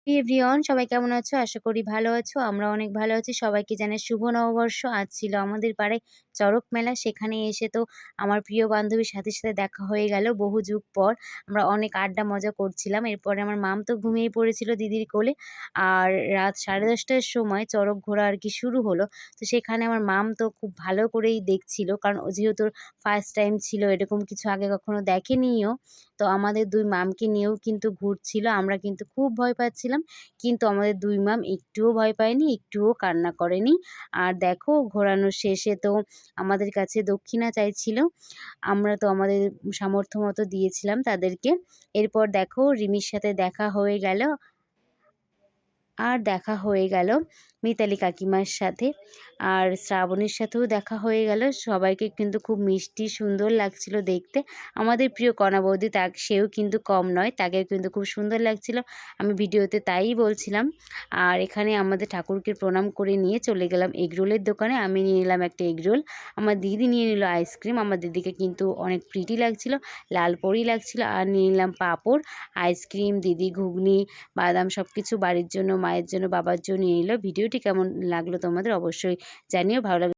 Everyone সবাই কেমন আছো? আশা করি ভালো আছো। আমরা অনেক ভালো আছি। সবাইকে জানাই শুভ নববর্ষ। আজ ছিল আমাদের পাড়ায় চড়ক মেলা। সেখানে এসে তো আমার প্রিয় বান্ধবীর সাথে দেখা হয়ে গেল বহু যুগ পর। আমরা অনেক আড্ডা মজা করছিলাম। এরপরে আমার মাম তো ঘুমিয়ে পড়েছিল দিদির কোলে। আর রাত 10:30টার সময় চড়ক ঘোরা আরকি শুরু হলো। তো সেখানে আমার মাম তো খুব ভালো করেই দেখছিল। কারণ ও যেহেতু ফার্স্ট টাইম ছিল, এরকম কিছু আগে কখনো দেখেনিও। তো আমাদের ২ মামকে নিয়েও কিন্তু ঘুরছিল। আমরা কিন্তু খুব ভয় পাচ্ছিলাম। কিন্তু আমাদের ২ মাম একটুও ভয় পায়নি, একটুও কান্না করেনি। আর দেখো ঘোরানো শেষে তো আমাদের কাছে দক্ষিণা চাইছিল। আমরা তো আমাদের সামর্থ্য মতো দিয়েছিলাম তাদেরকে। এরপর দেখো রিমির সাথে দেখা হয়ে গেল। আর দেখা হয়ে গেল মিতালি কাকিমার সাথে। আর শ্রাবণীর সাথেও দেখা হয়ে গেল। সবাইকে কিন্তু খুব মিষ্টি সুন্দর লাগছিল দেখতে। আমাদের প্রিয় কণা বৌদি সেও কিন্তু কম নয়। তাকেও কিন্তু খুব সুন্দর লাগছিল। আমি ভিডিওতে তাই বলছিলাম। আর এখানে আমাদের ঠাকুরকে প্রণাম করে নিয়ে চলে গেলাম এগরোলের দোকানে। আমি নিয়ে নিলাম একটা এগরোল। আমার দিদি নিয়ে নিল আইসক্রিম। আমার দিদিকে কিন্তু অনেক প্রিটি লাগছিল, লাল পরি লাগছিল। আর নিয়ে নিলাম পাঁপড়, আইসক্রিম, দিদি ঘুগনি, বাদাম সবকিছু বাড়ির জন্য, মায়ের জন্য, বাবার জন্য নিয়ে নিল। ভিডিওটি কেমন লাগলো তোমাদের অবশ্যই জানিও। ভালো লাগলে